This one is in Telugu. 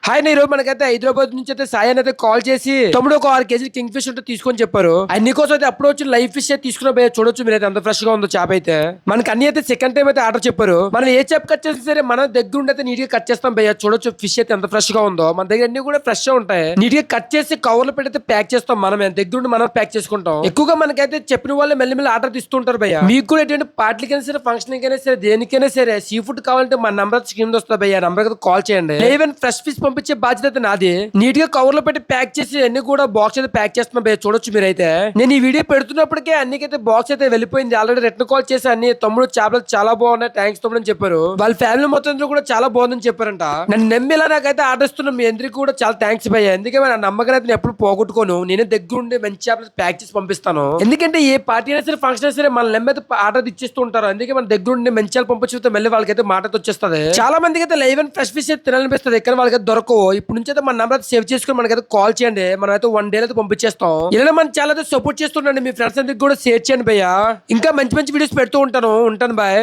హాయ్ ఈ రోజు మనకైతే హైదరాబాద్ నుంచి అయితే సాయి అయితే కాల్ చేసి తమ్ముడు ఒక 6 కేజీ కింగ్ ఫిష్ ఉంటే తీసుకొని చెప్పారు. ఆయన నీకోసం అయితే అప్పుడు వచ్చి లైవ్ ఫిష్ తీసుకున్న భయ్య చూడొచ్చు మీరైతే ఎంత ఫ్రెష్ గా ఉందో చేప అయితే. మనకి అన్ని అయితే సెకండ్ టైం అయితే ఆర్డర్ చెప్పారు. మనం ఏ చేప కట్ చేసినా సరే మన దగ్గర ఉండి అయితే నీట్ గా కట్ చేస్తాం భయ్య. చూడొచ్చు ఫిష్ అయితే ఎంత ఫ్రెష్ గా ఉందో. మన దగ్గర అన్ని కూడా ఫ్రెష్ గా ఉంటాయి. నీట్ గా కట్ చేసి కవర్లు పెడితే ప్యాక్ చేస్తాం. మనం దగ్గర ఉండి మనం ప్యాక్ చేసుకుంటాం. ఎక్కువగా మనకైతే చెప్పిన వాళ్ళు మెల్లి ఆర్డర్ తీసుకుంటారు భయ్య. మీకు కూడా ఎటువంటి పార్టీలకైనా సరే ఫంక్షన్ కైనా సరే దేనికైనా సరే సీ ఫుడ్ కావాలంటే మన నంబర్ స్క్రీన్ వస్తుంది భయ్య. నంబర్ కాల్ చేయండి. ఈవెన్ ఫ్రెష్ ఫిష్ పంపించే బాధ్యత అయితే నాది. నీట్ గా కవర్ లో పెట్టి ప్యాక్ చేసి అన్ని కూడా బాక్స్ అయితే ప్యాక్ చేస్తున్నా భయ్య. చూడొచ్చు మీరైతే. నేను ఈ వీడియో పెడుతున్నప్పటికే అన్నికైతే బాక్స్ అయితే వెళ్ళిపోయింది. ఆల్రెడీ రిటర్న్ కాల్ చేసి అన్ని తమ్ముడు చేపలు చాలా బాగున్నాయి థ్యాంక్స్ తమ్ముడు అని చెప్పారు. వాళ్ళ ఫ్యామిలీ మొత్తం కూడా చాలా బాగుందని చెప్పారంట. నన్ను నమ్మిలా నాకైతే ఆర్డర్ ఇస్తున్నాం. మీ అందరికి కూడా చాలా థ్యాంక్స్ భయ్య. ఎందుకంటే నా నమ్మకం అయితే ఎప్పుడు పోగొట్టుకోను. నేనే దగ్గర ఉండి మంచి చేపలు ప్యాక్ చేసి పంపిస్తాను. ఎందుకంటే ఏ పార్టీ అయినా సరే ఫంక్షన్ అయినా సరే మన నమ్మైతే ఆర్డర్ ఇచ్చేస్తూ ఉంటారు. అందుకే మన దగ్గర ఉండి మంచి చేపలు పంపించితే మళ్ళీ వాళ్ళకైతే మాట వచ్చేస్తుంది. చాలా మందికి అయితే లైవ్ అండ్ ఫ్రెష్ ఫిష్ తినాలనిపిస్తుంది. కానీ వాళ్ళకైతే దొరకవు. ఇప్పుడు నుంచి అయితే మన నంబర్ సేవ్ చేసుకుని మనకైతే కాల్ చేయండి. మనం అయితే 1 డే అయితే పంపించేస్తాం. ఇలా మన ఛానల్ అయితే సపోర్ట్ చేస్తుండండి. మీ ఫ్రెండ్స్ అందరికి కూడా షేర్ చేయండి భయ్య. ఇంకా మంచి మంచి వీడియోస్ పెడుతూ ఉంటాను. ఉంటాను బాయ్.